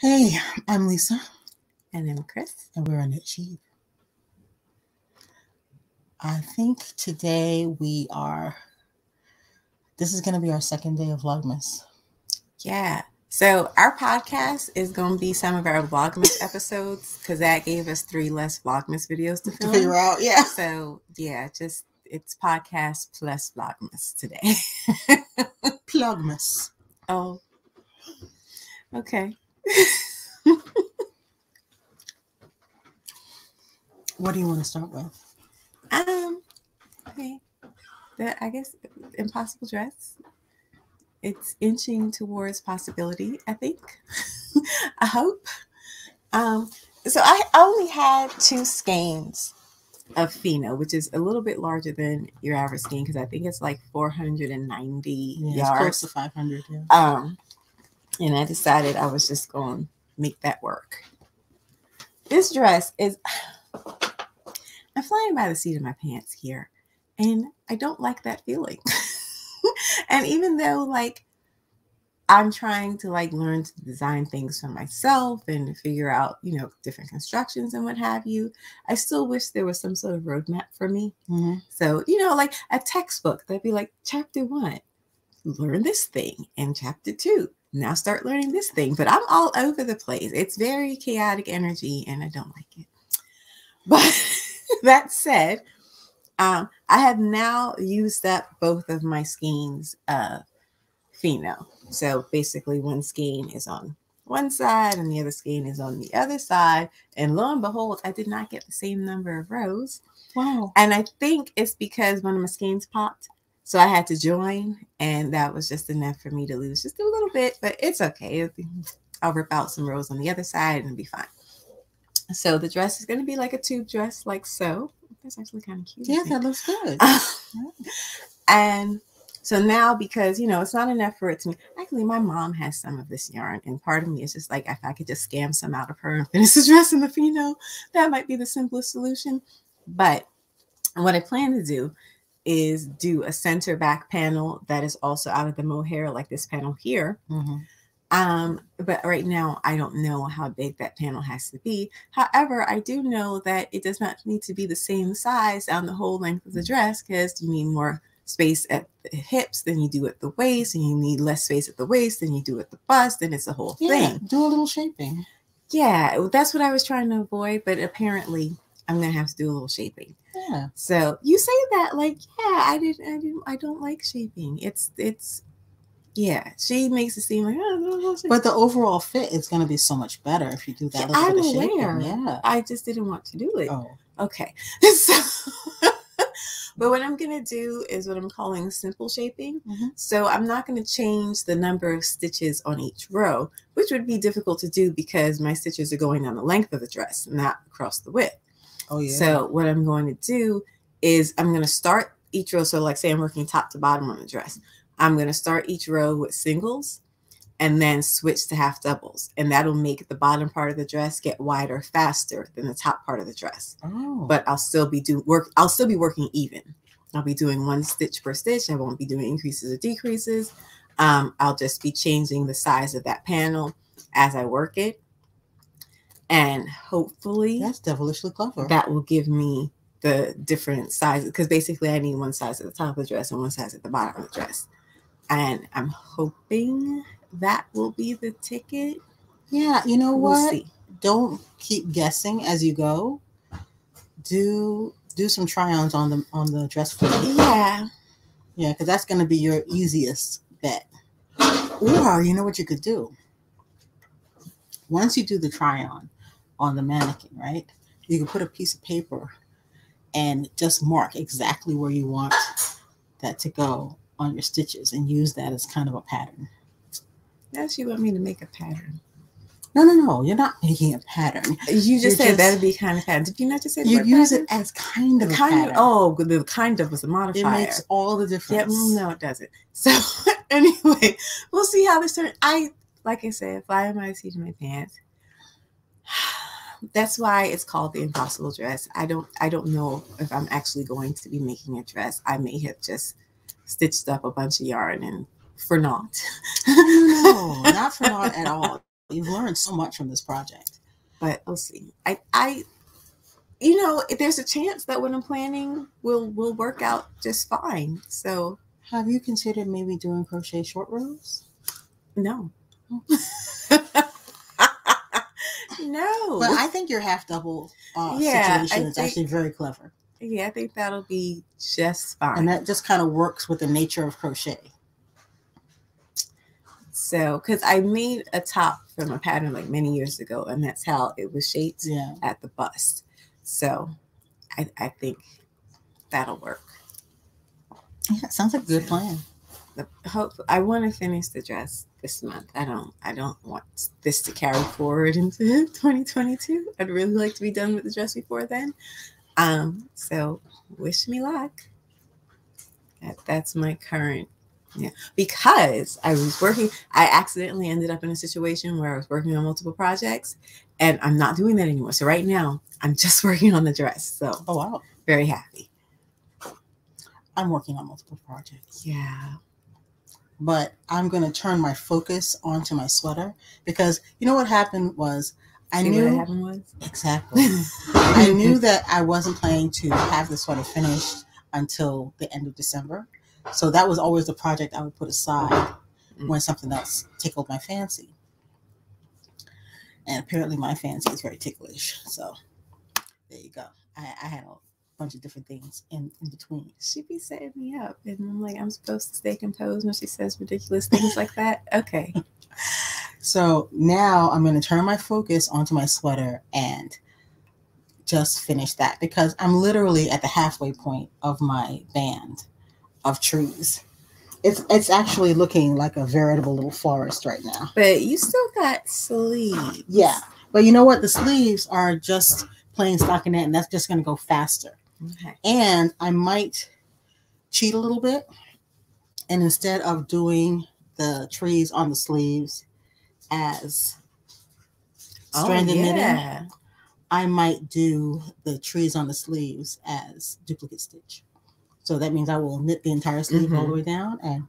Hey, I'm Lisa. And I'm Cryss. And we're on Knit Sheep. I think today this is going to be our second day of Vlogmas. Yeah. So our podcast is going to be some of our Vlogmas episodes because that gave us 3 less Vlogmas videos to film. To figure out, yeah. So yeah, it's podcast plus Vlogmas today. Plugmas. Oh, okay. What do you want to start with? Okay. I guess Impossible Dress. It's inching towards possibility, I think. I hope. So I only had 2 skeins of Pheno, which is a little bit larger than your average skein because I think it's like 490 yards. It's close to 500. Yeah. And I decided I was just going to make that work. This dress is... I'm flying by the seat of my pants here, and I don't like that feeling. And even though, I'm trying to, learn to design things for myself and figure out, different constructions and what have you, I still wish there was some sort of roadmap for me. Mm-hmm. So, a textbook that'd be like, chapter 1, learn this thing, and chapter 2, now start learning this thing. But I'm all over the place. It's very chaotic energy, and I don't like it. But... that said, I have now used up both of my skeins of Pheno. So basically one skein is on one side and the other skein is on the other side. And lo and behold, I did not get the same number of rows. Wow. And I think it's because one of my skeins popped. So I had to join, and that was just enough for me to lose just a little bit, but it's okay. I'll rip out some rows on the other side and it'll be fine. So the dress is going to be like a tube dress, like so. That's actually kind of cute. Yeah, that looks good. And so now, because, it's not enough for it to... Actually, my mom has some of this yarn, and part of me is just like, if I could just scam some out of her and finish the dress in the Pheno, that might be the simplest solution. But what I plan to do is do a center back panel that is also out of the mohair, like this panel here. Mm-hmm. But right now I don't know how big that panel has to be. However, I do know that it does not need to be the same size down the whole length of the dress, because you need more space at the hips than you do at the waist, and you need less space at the waist than you do at the bust, and it's a whole thing. Do a little shaping. Yeah, that's what I was trying to avoid, but apparently I'm gonna have to do a little shaping. Yeah. So you say that I don't like shaping. Yeah, she makes it seem like, but the overall fit is going to be so much better if you do that. Yeah, I'm aware. Shaping. Yeah, I just didn't want to do it. Oh, okay. So, but what I'm going to do is what I'm calling simple shaping. Mm-hmm. So I'm not going to change the number of stitches on each row, which would be difficult to do because my stitches are going down the length of the dress, not across the width. Oh yeah. So what I'm going to do is I'm going to start each row. So say I'm working top to bottom on the dress. I'm going to start each row with singles and then switch to half doubles. And that'll make the bottom part of the dress get wider faster than the top part of the dress. Oh. But I'll still be working even. I'll be doing 1 stitch per stitch. I won't be doing increases or decreases. I'll just be changing the size of that panel as I work it. And hopefully that's devilishly clever. That will give me the different sizes, because basically I need one size at the top of the dress and one size at the bottom of the dress. And I'm hoping that will be the ticket. Yeah, you know what? We'll see. Don't keep guessing as you go. Do some try-ons on the dress fit. Yeah. Yeah, because that's going to be your easiest bet. Or you know what you could do? Once you do the try-on the mannequin, right? You can put a piece of paper and just mark exactly where you want that to go on your stitches and use that as kind of a pattern. Yes, you want me to make a pattern? No. You're not making a pattern. You just said that'd be kind of pattern. Did you not just say you use it as kind of a pattern? The kind of was a modifier. It makes all the difference. Yeah, no, it doesn't. So anyway, we'll see how this turns. Like I said, fly in my seat in my pants. That's why it's called the impossible dress. I don't know if I'm actually going to be making a dress. I may have just stitched up a bunch of yarn and for naught. No, not for naught at all. You've learned so much from this project. But we'll see. I you know, there's a chance that what I'm planning will work out just fine. So have you considered maybe doing crochet short rows? No. No. But I think your half double situation is actually very clever. Yeah, I think that'll be just fine. And that just kind of works with the nature of crochet. So, because I made a top from a pattern like many years ago, and that's how it was shaped at the bust. So, I think that'll work. Yeah, sounds like a good plan. I want to finish the dress this month. I don't want this to carry forward into 2022. I'd really like to be done with the dress before then. So wish me luck. That's my current. Yeah, because I accidentally ended up in a situation where I was working on multiple projects, and I'm not doing that anymore. So right now I'm just working on the dress. So oh wow, very happy. I'm working on multiple projects. Yeah. But I'm going to turn my focus onto my sweater because you know what happened was I knew what happened was? Exactly. I knew that I wasn't planning to have the sweater finished until the end of December. So that was always the project I would put aside when something else tickled my fancy. And apparently my fancy is very ticklish. So there you go. I had a bunch of different things in between. She be setting me up, and I'm like, I'm supposed to stay composed when she says ridiculous things like that. Okay. So now I'm going to turn my focus onto my sweater and just finish that because I'm literally at the halfway point of my band of trees. It's actually looking like a veritable little forest right now. But you still got sleeves. Yeah. But you know what? The sleeves are just plain stockinette, and that's just going to go faster. Okay. And I might cheat a little bit. And instead of doing the trees on the sleeves as stranded knitting, I might do the trees on the sleeves as duplicate stitch. So that means I will knit the entire sleeve all the way down and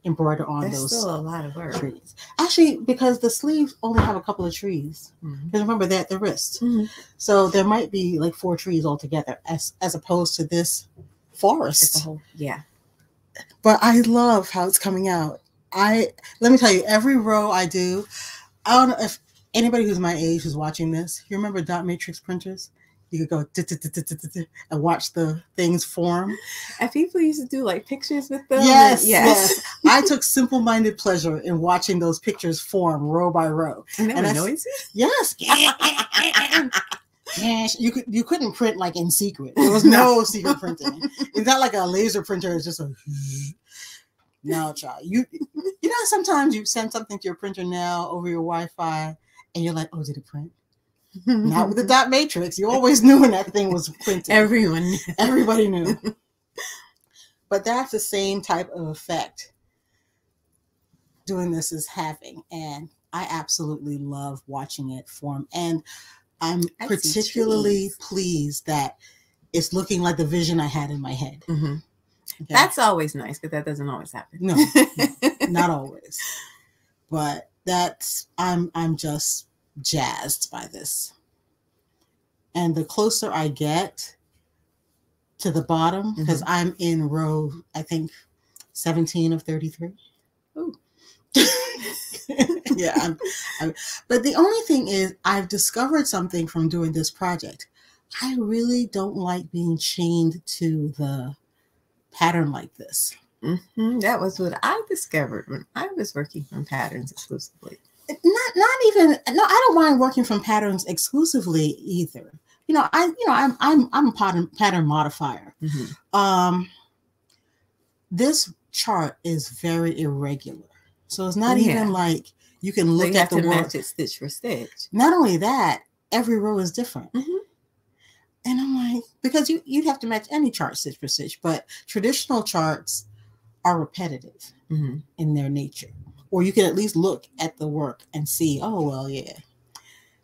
embroider on those. That's still a lot of work. Trees. Actually, because the sleeves only have a couple of trees. Because remember, they're at the wrist. So there might be like 4 trees altogether as opposed to this forest. Yeah. But I love how it's coming out. Let me tell you, every row I do, I don't know if anybody who's my age who's watching this, you remember dot matrix printers? You could go and watch the things form. And people used to do like pictures with them. Yes. I took simple-minded pleasure in watching those pictures form row by row. And they were noisy? Yes. Yes. You couldn't print like in secret. There was no secret printing. It's not like a laser printer. It's just a no, child. You know sometimes you send something to your printer now over your Wi-Fi and you're like, oh, did it print? Not with the dot matrix. You always knew when that thing was printed. Everybody knew. But that's the same type of effect doing this is having. And I absolutely love watching it form. And I'm particularly pleased that it's looking like the vision I had in my head. Okay. That's always nice, but that doesn't always happen. No, not always. But I'm just jazzed by this. And the closer I get to the bottom, because I'm in row, I think 17 of 33. Ooh. Yeah. But the only thing is I've discovered something from doing this project. I really don't like being chained to the pattern like this. That was what I discovered when I was working from patterns exclusively. Not even. No, I don't mind working from patterns exclusively either. I'm a pattern modifier. This chart is very irregular, so it's not even like you can look at the work. Match it stitch for stitch. Not only that, every row is different. And I'm like, because you'd have to match any chart stitch for stitch, but traditional charts are repetitive in their nature. Or you can at least look at the work and see, oh, well, yeah,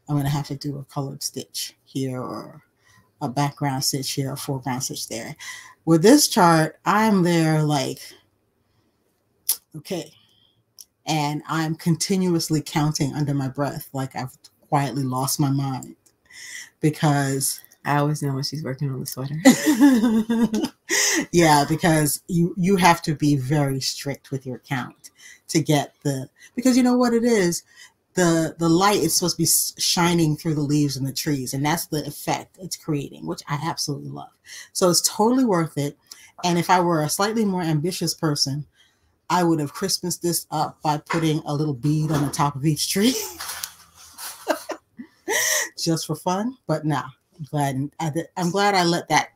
I'm going to have to do a colored stitch here or a background stitch here or foreground stitch there. With this chart, I'm there like, okay, And I'm continuously counting under my breath, like I've quietly lost my mind, because I always know when she's working on the sweater. yeah, because you have to be very strict with your count to get because you know what it is, the light is supposed to be shining through the leaves and the trees, and that's the effect it's creating, which I absolutely love. So it's totally worth it. And if I were a slightly more ambitious person, I would have Christmased this up by putting a little bead on the top of each tree. Just for fun. But nah, I'm glad I let that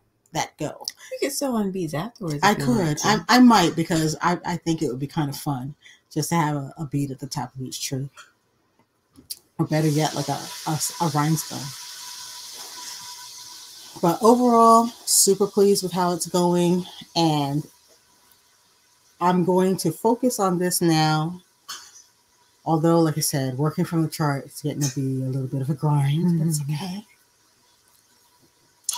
go. You could sew on beads afterwards. I could. I might, because I think it would be kind of fun just to have a bead at the top of each tree. Or better yet, like a rhinestone. But overall, super pleased with how it's going. And I'm going to focus on this now. Although, like I said, working from the chart, it's getting to be a little bit of a grind. That's okay.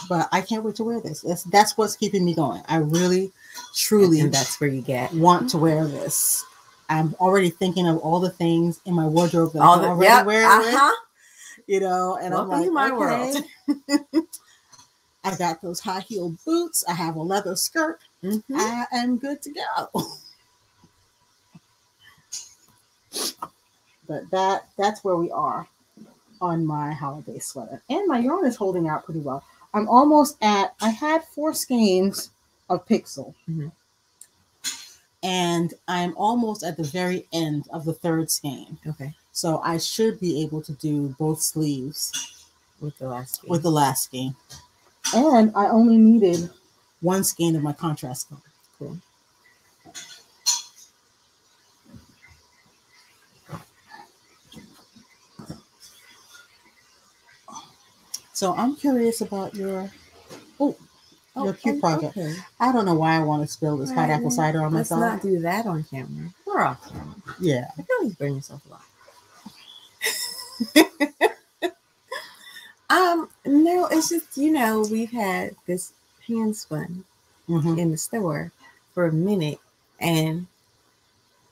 But I can't wait to wear this. That's what's keeping me going. I really, truly, and that's where you want to wear this. I'm already thinking of all the things in my wardrobe that I already wear with. You know, and welcome I'm like, to my okay. World. I got those high heel boots. I have a leather skirt. I am good to go. But that's where we are on my holiday sweater. And my yarn is holding out pretty well. I'm almost I had 4 skeins of Pixel. And I'm almost at the very end of the 3rd skein. Okay. So I should be able to do both sleeves with the last skein. With the last skein. And I only needed 1 skein of my contrast color. Cool. So I'm curious about your cute project. Okay. I don't know why I want to spill this pineapple cider on myself. Let's not do that on camera. We're off camera. Yeah. I feel like you burn yourself a lot. No, it's just, we've had this hand spun in the store for a minute, and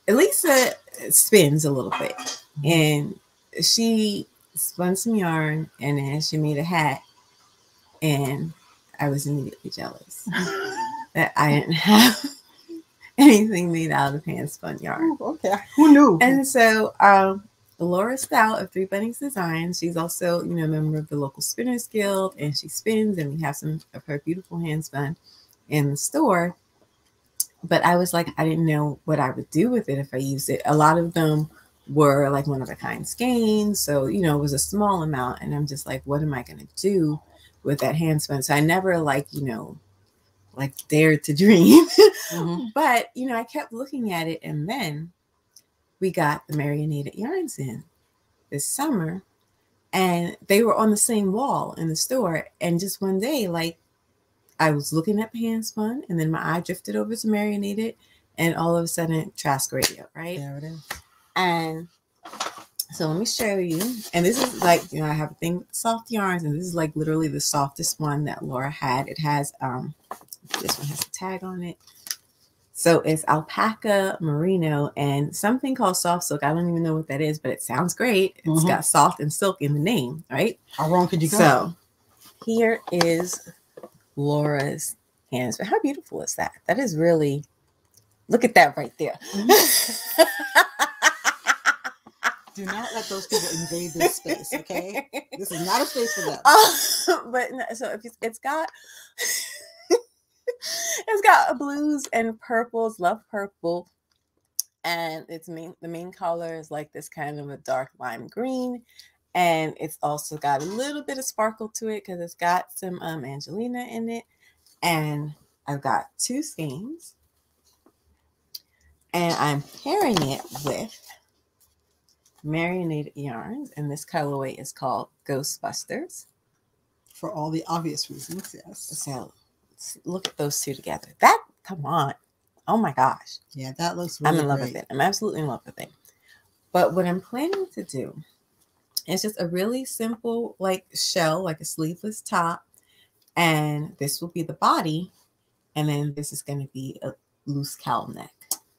Elisa spins a little bit, and she spun some yarn, and then she made a hat, and I was immediately jealous that I didn't have anything made out of hand spun yarn. Ooh, okay, who knew? And so Laura Stout of Three Bunnings Designs, she's also a member of the local Spinners Guild, and she spins, and we have some of her beautiful hand spun in the store. But I was like, I didn't know what I would do with it if I used it. A lot of them were like one of a kind skeins, so it was a small amount, and I'm just like, what am I going to do with that hand spun? So I never dared to dream. But I kept looking at it, and then we got the Marinated Yarns in this summer, and they were on the same wall in the store. And just one day, I was looking at the hand spun, and then my eye drifted over to Marinated, and all of a sudden, Trask Radio, right? There it is. And so let me show you. And this is I have a thing with soft yarns, and this is literally the softest one that Laura had. It has this one has a tag on it. So it's alpaca, merino, and something called soft silk. I don't even know what that is, but it sounds great. It's got soft and silk in the name, right? How wrong could you go? So here is Laura's hands. But how beautiful is that? That is really, look at that right there. Do not let those people invade this space, okay? This is not a space for them. But no, so if it's got it's got blues and purples, love purple, and the main color is this kind of a dark lime green, and it's also got a little bit of sparkle to it because it's got some Angelina in it. And I've got 2 skeins, and I'm pairing it with Marinated Yarns, and this colorway is called Ghostbusters. For all the obvious reasons, yes. So look at those 2 together. Come on. Oh my gosh. Yeah, that looks really I'm in love great. with it. I'm absolutely in love with it. But what I'm planning to do is just a really simple shell, a sleeveless top. And this will be the body. And then this is going to be a loose cowl neck.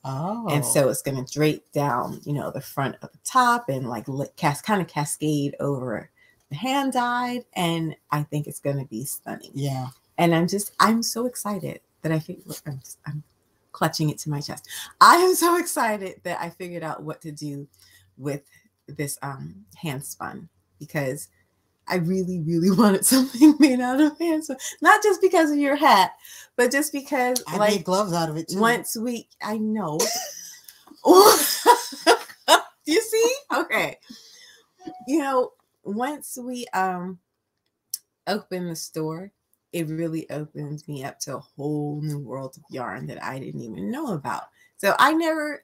Oh. And so it's going to drape down, you know, the front of the top and like kind of cascade over the hand dyed. And I think it's going to be stunning. Yeah. And I'm so excited that I'm clutching it to my chest. I am so excited that I figured out what to do with this hand spun, because I really, really wanted something made out of hand spun. Not just because of your hat, but just because I made gloves out of it too. I know. You see? Okay. You know, once we open the store, it really opens me up to a whole new world of yarn that I didn't even know about. So I never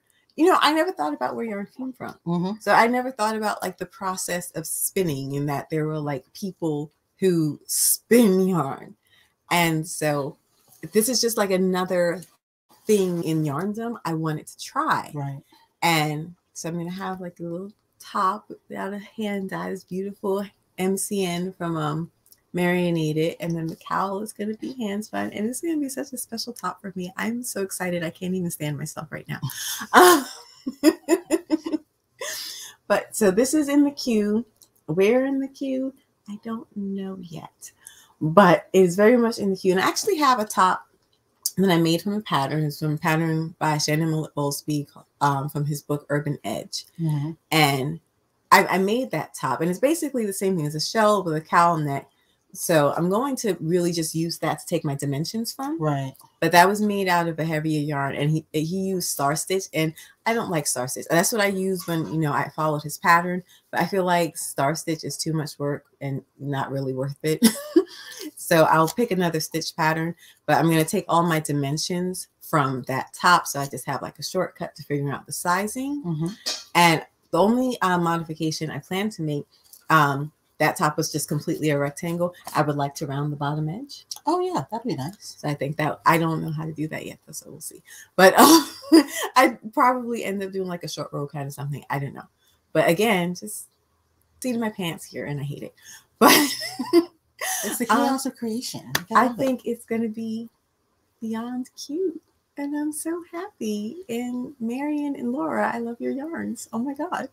thought about where yarn came from. Mm-hmm. So I never thought about like the process of spinning, and that there were like people who spin yarn. And so this is just like another thing in yarndom I wanted to try. Right. And so I'm going to have like a little top out of hand dye, this beautiful MCN from Marinated, and then the cowl is going to be hand spun, and it's going to be such a special top for me. I'm so excited. I can't even stand myself right now. But so this is in the queue. Where in the queue? I don't know yet, but it's very much in the queue. And I actually have a top that I made from a pattern. It's from a pattern by Shannon Bowlesby from his book Urban Edge. Mm-hmm. And I made that top, and it's basically the same thing as a shell with a cowl neck. So I'm going to really just use that to take my dimensions from. Right. But that was made out of a heavier yarn, and he used star stitch, and I don't like star stitch. That's what I use when, you know, I followed his pattern, but I feel like star stitch is too much work and not really worth it. So I'll pick another stitch pattern, but I'm going to take all my dimensions from that top. So I just have like a shortcut to figuring out the sizing. Mm-hmm. And the only modification I plan to make, that top was just completely a rectangle. I would like to round the bottom edge. Oh yeah, that'd be nice. So I think that I don't know how to do that yet, so we'll see. But I'd probably end up doing like a short row kind of something. I don't know. But again, just seat in my pants here, and I hate it. But it's the chaos of creation. I think it's going to be beyond cute. And I'm so happy. And Marion and Laura, I love your yarns. Oh my God.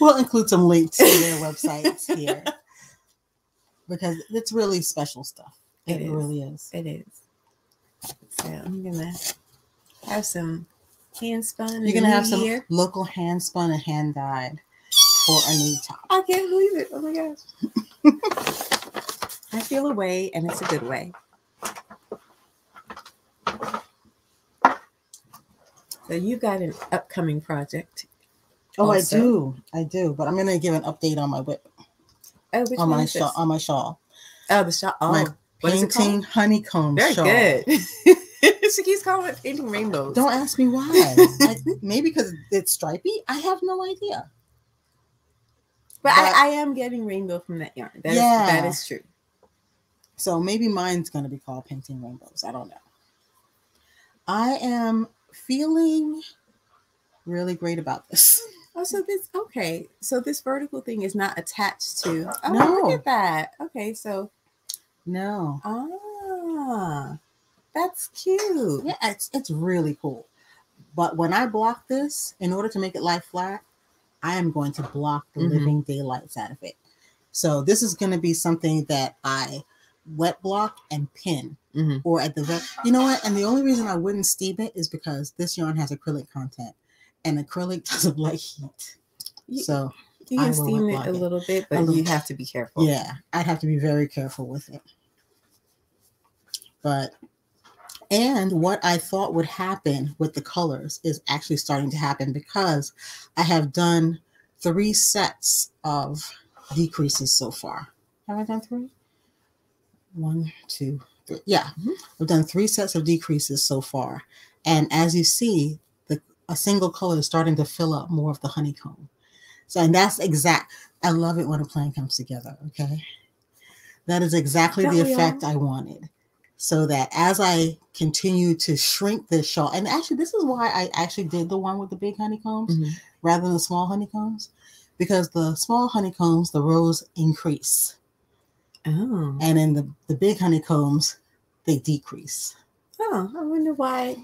We'll include some links to their websites here, because it's really special stuff. It really is. It is. So I'm gonna have some hand spun. You're gonna have some local hand spun and hand dyed for a new top. I can't believe it. Oh my gosh. I feel a way, and it's a good way. So you got an upcoming project. Oh, also. I do. But I'm gonna give an update on my whip. Oh, which on one my is shawl. this? On my shawl. Oh, the shawl. Oh, my Painting Honeycombs Shawl. Very good. She keeps calling it Painting Rainbows. Don't ask me why. Maybe because it's stripy. I have no idea. But I am getting rainbow from that yarn. That is true. So maybe mine's gonna be called Painting Rainbows. I don't know. I am feeling really great about this. Oh, so this vertical thing is not attached to. Oh, no. Look at that. Okay, so no. Ah, that's cute. Yeah, it's really cool. But when I block this, in order to make it lie flat, I am going to block the living daylights out of it. So this is going to be something that I wet block and pin, or at the you know what? And the only reason I wouldn't steam it is because this yarn has acrylic content. And acrylic doesn't like heat. So you can steam it a little bit, but you have to be careful. Yeah, I'd have to be very careful with it. And what I thought would happen with the colors is actually starting to happen, because I have done 3 sets of decreases so far. Have I done 3? 1, 2, 3. Yeah, I've done 3 sets of decreases so far. And as you see, a single color is starting to fill up more of the honeycomb. So, and that's I love it when a plan comes together, okay? That is exactly the effect I wanted. So that as I continue to shrink this shawl, and actually this is why I actually did the one with the big honeycombs rather than the small honeycombs, because the small honeycombs, the rows increase. Oh. And in the big honeycombs, they decrease. Oh, I wonder why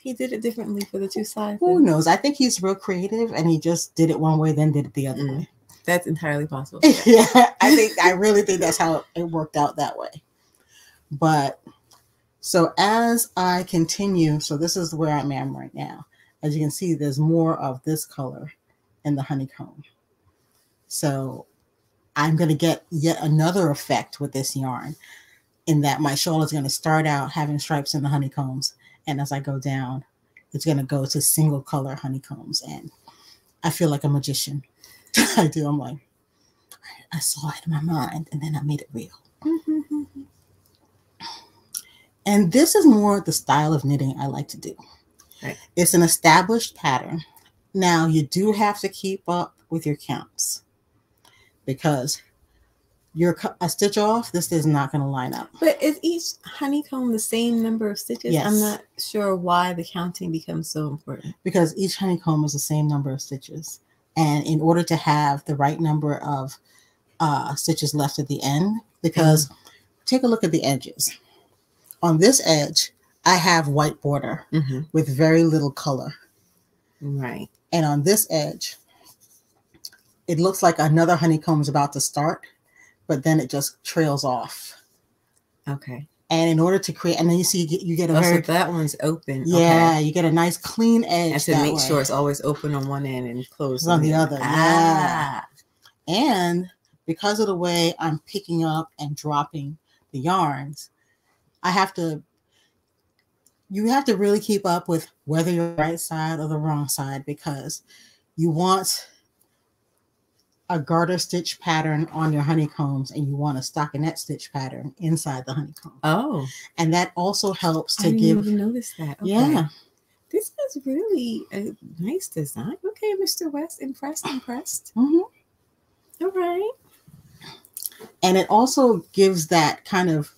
he did it differently for the two sides? Who knows? I think he's real creative, and he just did it one way, then did it the other way. That's entirely possible. Yeah, I really think that's how it worked out that way. But so as I continue, so this is where I am right now. As you can see, there's more of this color in the honeycomb. So I'm going to get yet another effect with this yarn, in that my shawl is going to start out having stripes in the honeycombs. And as I go down, it's going to go to single color honeycombs. And I feel like a magician. I do. I'm like, I saw it in my mind, and then I made it real. And this is more the style of knitting I like to do. Right. It's an established pattern. Now, you do have to keep up with your counts, because you're a stitch off, this is not going to line up. But is each honeycomb the same number of stitches? Yes. I'm not sure why the counting becomes so important. Because each honeycomb is the same number of stitches. And in order to have the right number of stitches left at the end, because take a look at the edges. On this edge, I have white border with very little color. Right. And on this edge, it looks like another honeycomb is about to start, but then it just trails off. Okay. And in order to create, and then you see you get a very, so that one's open. Yeah, okay. You get a nice clean edge. And to make sure it's always open on one end and closed on the other. Ah. Yeah. And because of the way I'm picking up and dropping the yarns, you have to really keep up with whether you're the right side or the wrong side, because you want a garter stitch pattern on your honeycombs, and you want a stockinette stitch pattern inside the honeycomb. Oh. And that also helps to I didn't even notice that. Okay. Yeah. This is really a nice design. Okay, Mr. West, impressed. Mm-hmm. All right. And it also gives that kind of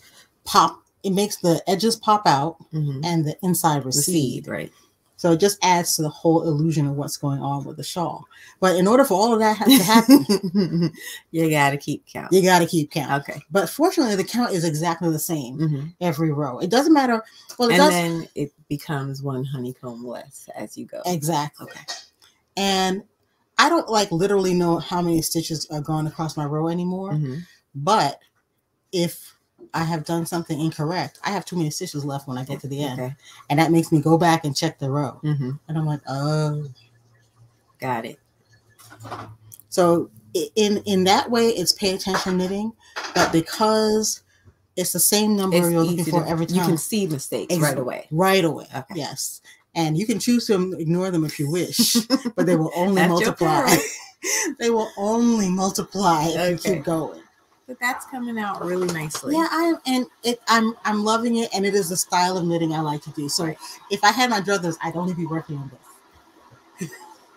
pop. It makes the edges pop out and the inside recede. Right. So it just adds to the whole illusion of what's going on with the shawl. But in order for all of that to happen, you got to keep count. You got to keep count. Okay. But fortunately, the count is exactly the same every row. It doesn't matter. Well, then it becomes one honeycomb less as you go. Exactly. Okay. And I don't literally know how many stitches are going across my row anymore. But if I have done something incorrect, I have too many stitches left when I get to the end. Okay. And that makes me go back and check the row. And I'm like, oh. Got it. So in that way, it's pay attention knitting. But because it's the same number you're looking for every time, you can see mistakes right away. Right away. Okay. Yes. And you can choose to ignore them if you wish, but they will only multiply. They will only multiply if you keep going. But that's coming out really nicely. Yeah, I'm loving it, and it is the style of knitting I like to do. So if I had my druthers, I'd only be working on this.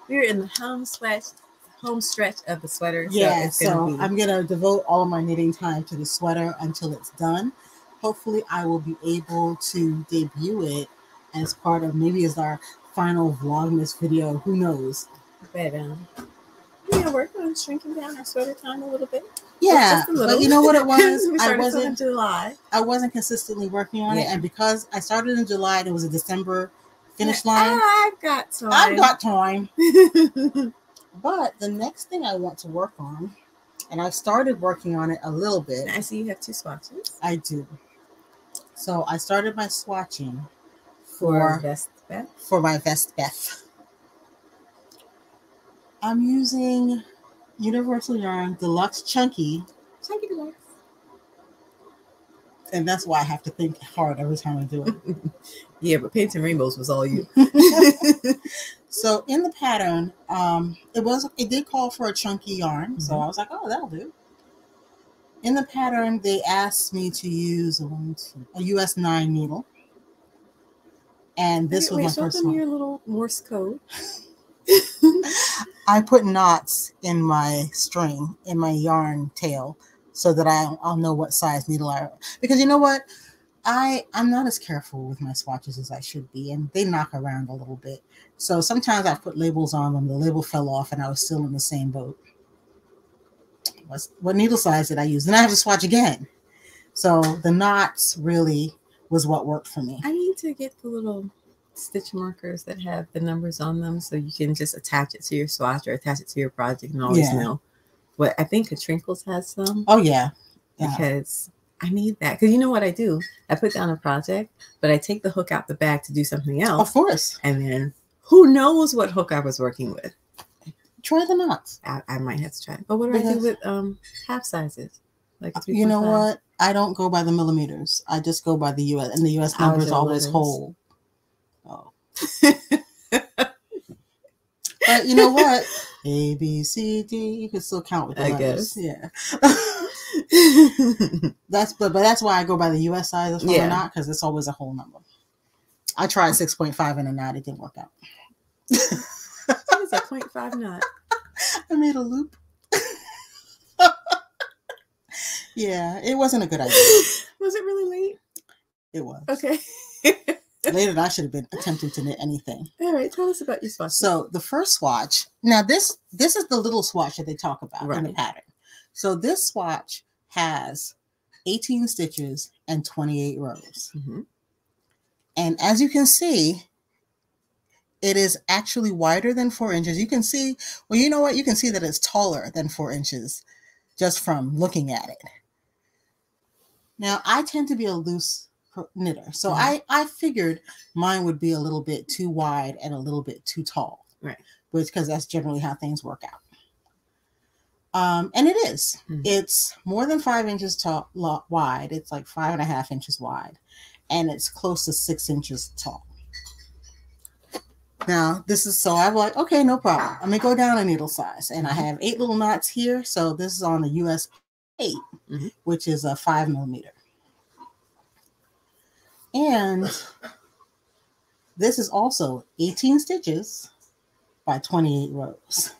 We're in the home stretch of the sweater. Yeah, so I'm gonna devote all of my knitting time to the sweater until it's done. Hopefully, I will be able to debut it as part of as our final Vlogmas video. Who knows? But we are working on shrinking down our sweater time a little bit. Yeah, but you know what it was? We started in July. I wasn't consistently working on it, and because I started in July, and it was a December finish line. I've got time. But the next thing I want to work on, and I've started working on it a little bit. I see you have 2 swatches. I do. So I started my swatching for my Vest Beth. I'm using Universal Yarn Deluxe Chunky Deluxe. And that's why I have to think hard every time I do it. Yeah, but Painting Rainbows was all you. So in the pattern, it did call for a chunky yarn. So I was like, oh, that'll do. In the pattern, they asked me to use a US 9 needle. And this was my first one. Your little Morse code. I put knots in my string, in my yarn tail, so that I'll know what size needle because you know what? I'm not as careful with my swatches as I should be, and they knock around a little bit. So sometimes I put labels on them, the label fell off, and I was still in the same boat. What needle size did I use? Then I have to swatch again. So the knots really was what worked for me. I need to get the little stitch markers that have the numbers on them, so you can just attach it to your swatch or attach it to your project and always know what. I think Katrinkles has some. Oh yeah. Because I need that. Because you know what I do? I put down a project, but I take the hook out the bag to do something else. Of course. And then who knows what hook I was working with? Try the knots. I might have to try it. But what do I do with half sizes? Like 3.5? You know what? I don't go by the millimeters. I just go by the US, and the US number is always whole. Oh. But you know what? A, B, C, D. You can still count with the letters. Yeah. But that's why I go by the US size for a knot, because it's always a whole number. I tried 6.5 in a knot. It didn't work out. What is a 0.5 knot? I made a loop. Yeah, it wasn't a good idea. Was it really late? It was. Okay. Later than I should have been attempting to knit anything. All right, tell us about your swatch. So the first swatch, now this is the little swatch that they talk about in the pattern. So this swatch has 18 stitches and 28 rows. Mm-hmm. And as you can see, it is actually wider than 4 inches. You can see, well, you know what? You can see that it's taller than 4 inches just from looking at it. Now, I tend to be a loose knitter. So I figured mine would be a little bit too wide and a little bit too tall. Right. Because that's generally how things work out. And it is. Mm-hmm. It's more than 5 inches wide. It's like 5.5 inches wide. And it's close to 6 inches tall. Now, so I'm like, okay, no problem. I'm going to go down a needle size. And I have 8 little knots here. So this is on the US 8, which is a 5 millimeter. And this is also 18 stitches by 28 rows.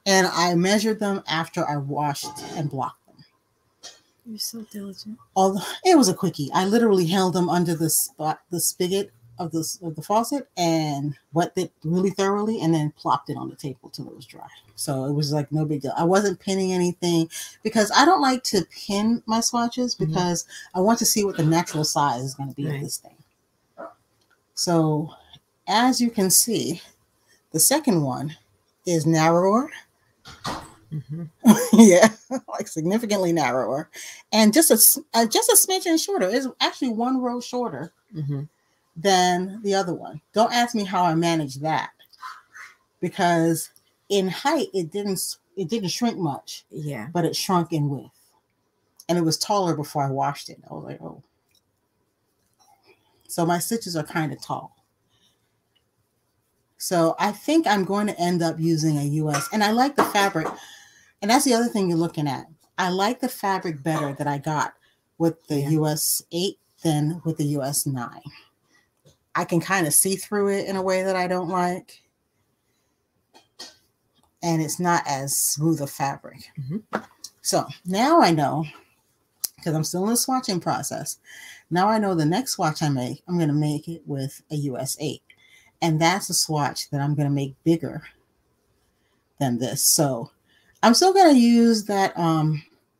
And I measured them after I washed and blocked them. You're so diligent. Although it was a quickie. I literally held them under the spigot of the faucet and wet it really thoroughly and then plopped it on the table till it was dry. So it was like no big deal. I wasn't pinning anything because I don't like to pin my swatches because I want to see what the natural size is going to be of this thing. So as you can see, the second one is narrower. Yeah, like significantly narrower, and just a smidgen shorter. It's actually 1 row shorter than the other one. Don't ask me how I managed that, because in height it didn't shrink much. Yeah, but it shrunk in width, and it was taller before I washed it. I was like, oh. So my stitches are kind of tall. So I think I'm going to end up using a US, and I like the fabric. And that's the other thing you're looking at. I like the fabric better that I got with the US 8 than with the US 9. I can kind of see through it in a way that I don't like. And it's not as smooth a fabric. So now I know, because I'm still in the swatching process. Now I know the next swatch I make, I'm going to make it with a US 8. And that's a swatch that I'm going to make bigger than this. So I'm still going to use that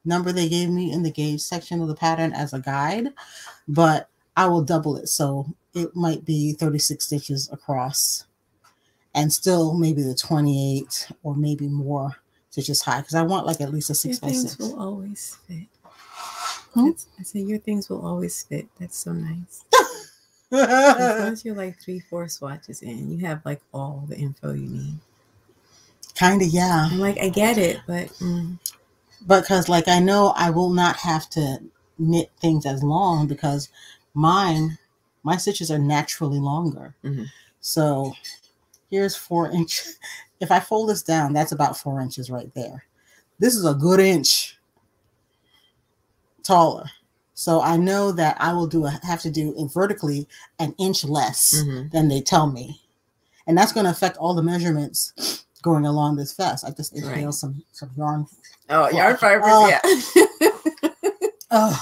number they gave me in the gauge section of the pattern as a guide, but I will double it. So it might be 36 stitches across and still maybe the 28 or maybe more stitches high, because I want like at least a 6 by 6. Your things will always fit. I say your things will always fit. That's so nice. As long as you're like 3-4 swatches in, you have like all the info you need. Kind of, yeah. I'm like, I get it, but because like I know I will not have to knit things as long because my stitches are naturally longer. So here's 4 inch. If I fold this down, that's about 4 inches right there. This is a good inch taller. So I know that I will have to do it vertically an inch less than they tell me. And that's going to affect all the measurements going along this vest. I just inhaled some yarn. Oh, yarn fibers, yeah.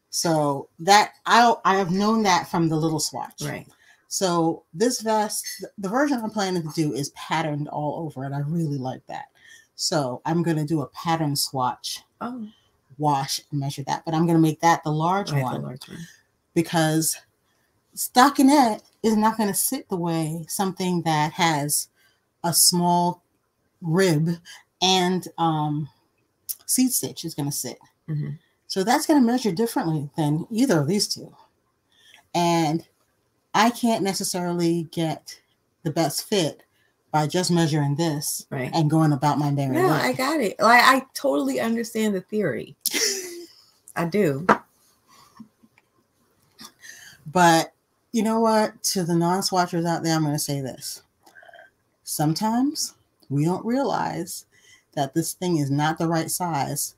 So that I have known that from the little swatch. Right. So this vest, the version I'm planning to do is patterned all over, and I really like that. So I'm going to do a pattern swatch. Wash and measure that, but I'm going to make that the large one, because stockinette is not going to sit the way something that has a small rib and seed stitch is going to sit. Mm-hmm. So that's going to measure differently than either of these two. And I can't necessarily get the best fit by just measuring this and going about my merry way. No, I got it. Like, I totally understand the theory. I do. But you know what? To the non-swatchers out there, I'm going to say this. Sometimes we don't realize that this thing is not the right size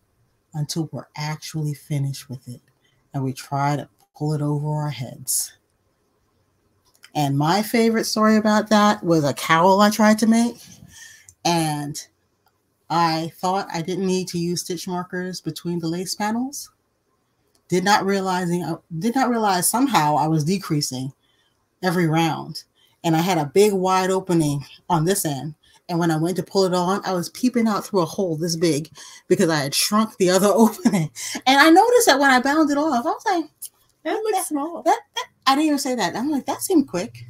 until we're actually finished with it. And we try to pull it over our heads. And my favorite story about that was a cowl I tried to make. And I thought I didn't need to use stitch markers between the lace panels. Did not realize somehow I was decreasing every round. And I had a big wide opening on this end. And when I went to pull it on, I was peeping out through a hole this big because I had shrunk the other opening. And I noticed that when I bound it off, I was like, that looks small. I didn't even say that. I'm like, that seemed quick.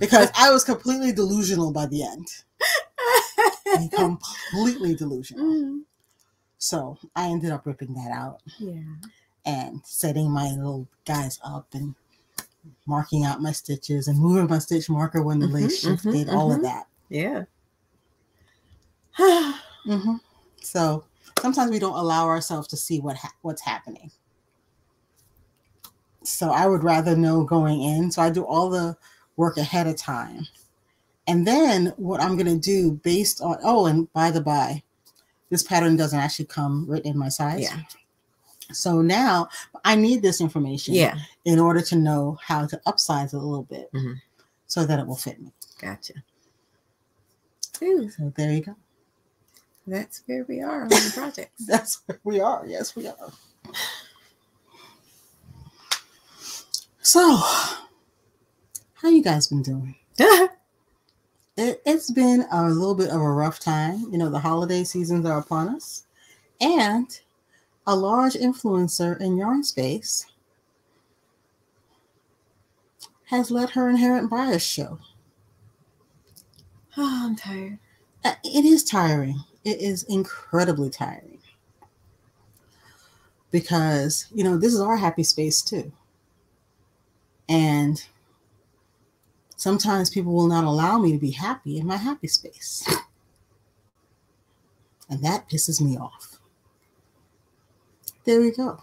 Because I was completely delusional by the end. Completely delusional. Mm. So I ended up ripping that out. Yeah. And setting my little guys up and marking out my stitches and moving my stitch marker when the lace shifted, all of that. Yeah. So sometimes we don't allow ourselves to see what's happening. So I would rather know going in. So I do all the work ahead of time. And then what I'm going to do based on, and by the by, this pattern doesn't actually come written in my size. Yeah. So now I need this information in order to know how to upsize it a little bit so that it will fit me. Gotcha. Ooh. So there you go. That's where we are on the project. That's where we are. Yes, we are. So, how you guys been doing? It's been a little bit of a rough time. You know, the holiday seasons are upon us. And a large influencer in yarn space has let her inherent bias show. Oh, I'm tired. It is tiring. It is incredibly tiring. Because, you know, this is our happy space too. And sometimes people will not allow me to be happy in my happy space. And that pisses me off. There we go.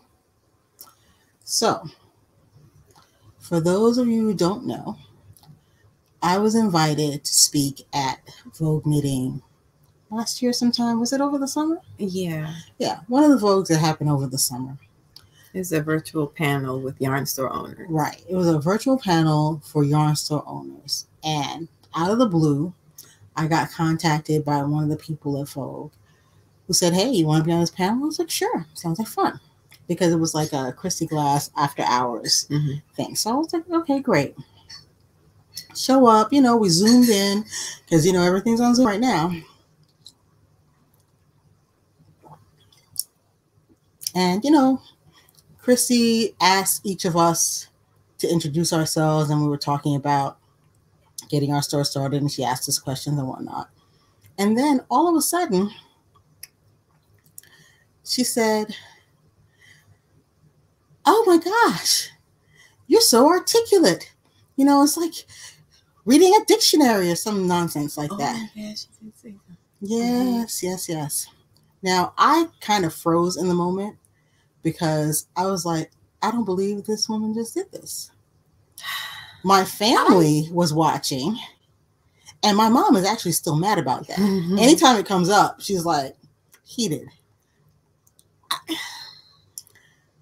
So, for those of you who don't know, I was invited to speak at Vogue Knitting last year sometime. Was it over the summer? Yeah. Yeah, one of the Vogues that happened over the summer. It's a virtual panel with yarn store owners. Right. It was a virtual panel for yarn store owners. And out of the blue, I got contacted by one of the people at Vogue who said, hey, you want to be on this panel? I was like, sure. Sounds like fun. Because it was like a Kristy Glass after hours thing. So I was like, okay, great. Show up. You know, we zoomed in because, you know, everything's on Zoom right now. And, you know, Kristy asked each of us to introduce ourselves, and we were talking about getting our store started, and she asked us questions and whatnot. And then all of a sudden, she said, oh my gosh, you're so articulate. You know, it's like reading a dictionary or some nonsense like that. Yeah, she did say that. Yes, yes. Now, I kind of froze in the moment because I was like, I don't believe this woman just did this. My family was watching, and my mom is actually still mad about that. Anytime it comes up, she's like heated.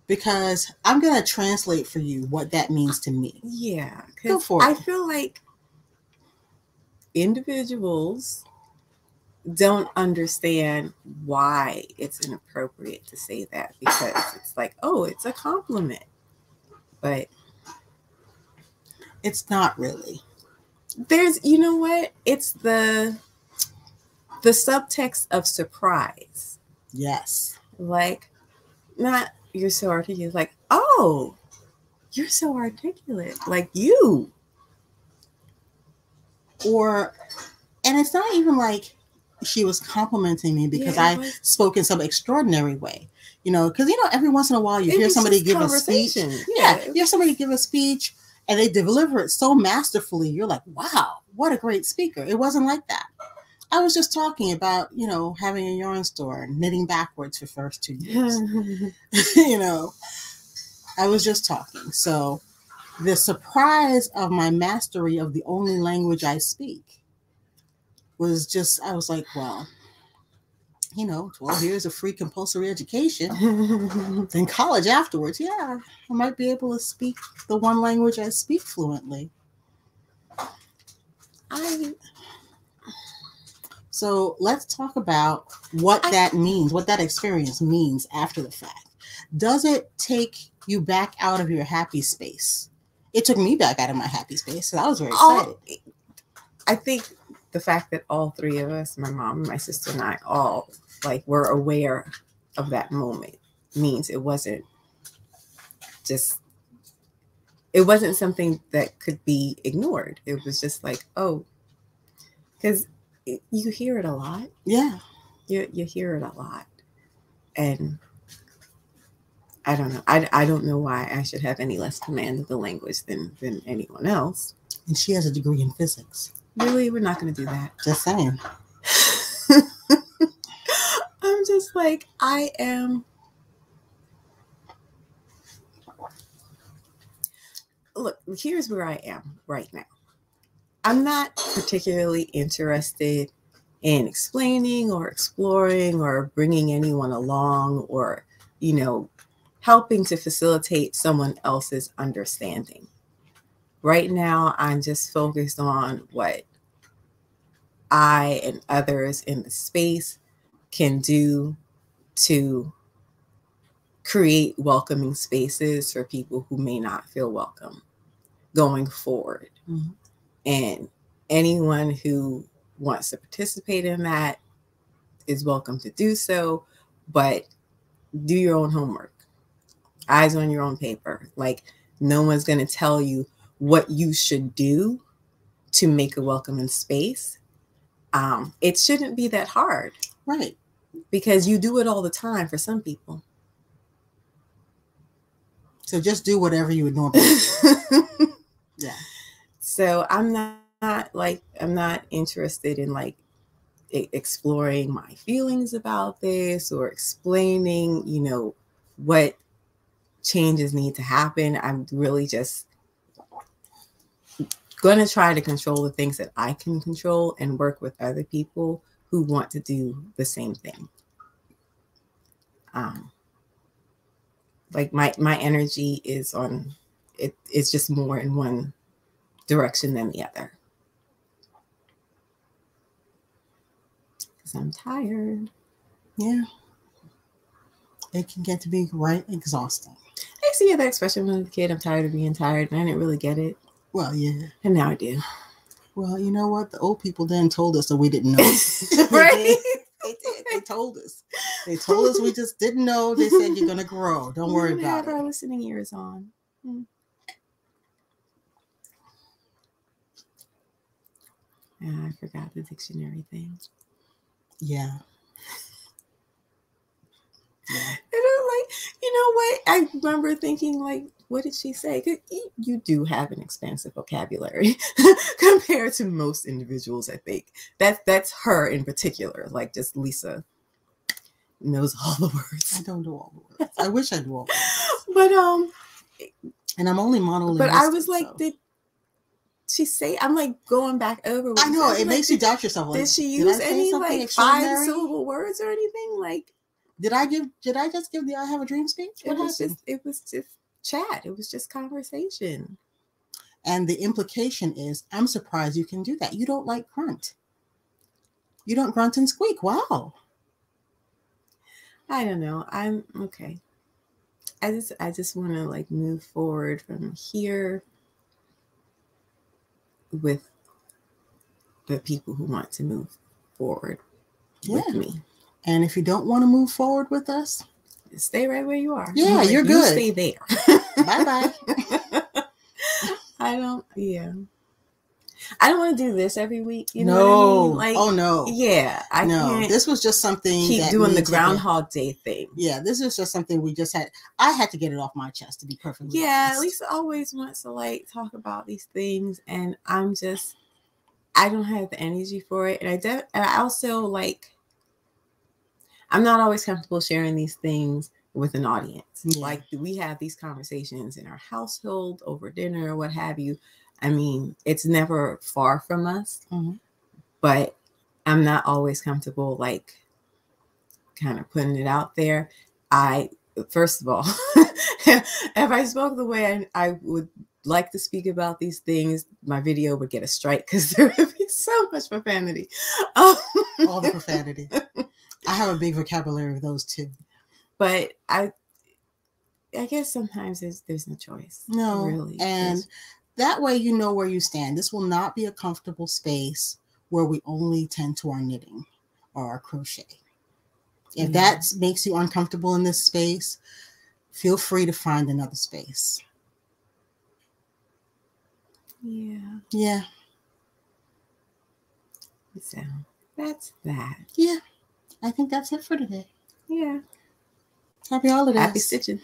Because I'm going to translate for you what that means to me. Yeah. Go for it. I feel like individuals don't understand why it's inappropriate to say that, because it's like, oh, it's a compliment. But it's not really. There's, you know what? It's the subtext of surprise. Yes. Like, not you're so articulate. Like, oh, you're so articulate. Like, you And it's not even like she was complimenting me because I spoke in some extraordinary way, because every once in a while you hear somebody give a speech. Yeah, you hear somebody give a speech and they deliver it so masterfully. You're like, wow, what a great speaker. It wasn't like that. I was just talking about, having a yarn store and knitting backwards for first 2 years. I was just talking. So the surprise of my mastery of the only language I speak was just, I was like, well, 12 years of free compulsory education, then college afterwards. Yeah, I might be able to speak the one language I speak fluently. So let's talk about what that means, what that experience means after the fact. Does it take you back out of your happy space? It took me back out of my happy space, so I was very excited. I think the fact that all three of us, my mom, my sister, and I, all were aware of that moment means it wasn't something that could be ignored. It was just like, oh, because you hear it a lot. Yeah. You hear it a lot. And I don't know. I don't know why I should have any less command of the language than anyone else. And she has a degree in physics. Really? We're not going to do that. Just saying. I'm just like, I am. Look, here's where I am right now. I'm not particularly interested in explaining or exploring or bringing anyone along or, helping to facilitate someone else's understanding. Right now, I'm just focused on what I and others in the space can do to create welcoming spaces for people who may not feel welcome going forward. Mm-hmm. And anyone who wants to participate in that is welcome to do so, but do your own homework. Eyes on your own paper. No one's going to tell you what you should do to make a welcoming space. It shouldn't be that hard. Right. Because you do it all the time for some people. So just do whatever you would normally do. Yeah. So I'm not interested in exploring my feelings about this or explaining, what changes need to happen. I'm really just going to try to control the things that I can control and work with other people who want to do the same thing. My energy is on it. It's just more in one direction than the other. Because I'm tired. Yeah. It can get to be right exhausting. I used to get that expression when I was a kid, I'm tired of being tired, and I didn't really get it. Well, yeah. And now I do. Well, you know what? The old people then told us that we didn't know. Right? They did. They told us. They told us we just didn't know. They said you're going to grow. Don't worry about it. Have our listening ears on. I forgot the dictionary thing. Yeah. Yeah. And I'm you know what? I remember thinking, what did she say? 'Cause you do have an expansive vocabulary compared to most individuals, I think. That's her in particular. Just Lisa knows all the words. I don't do all the words. I wish I knew all the words. But and I'm only monolinguistic. But I was did she say? I'm going back over. I know it makes you doubt yourself. Did she use any 5-syllable words or anything? Did I just give the I Have a Dream speech? It was just chat. It was just conversation. And the implication is, I'm surprised you can do that. You don't grunt. You don't grunt and squeak. Wow. I don't know. I'm okay. I just want to move forward from here with the people who want to move forward with me. And if you don't want to move forward with us, stay right where you are. Yeah, you're good. Stay there. Bye-bye. Yeah. I don't want to do this every week. You know No. what I mean? Like, oh no. Yeah, I can't. This was just something Keep that doing the Groundhog Day thing. Yeah, this is just something we just had. I had to get it off my chest, to be perfectly honest. Lisa always wants to like talk about these things, and I don't have the energy for it, and I also like. I'm not always comfortable sharing these things with an audience. Yeah. Like, we have these conversations in our household over dinner or what have you. I mean, it's never far from us, but I'm not always comfortable, like, kind of putting it out there. First of all, if I spoke the way I would like to speak about these things, my video would get a strike because there would be so much profanity. All the profanity. I have a big vocabulary of those too. But I guess sometimes there's no choice. No, really. And that way you know where you stand. This will not be a comfortable space where we only tend to our knitting or our crochet. If that makes you uncomfortable in this space, feel free to find another space. Yeah. Yeah. So that's that. Yeah. I think that's it for today. Yeah. Happy holidays. Happy stitching.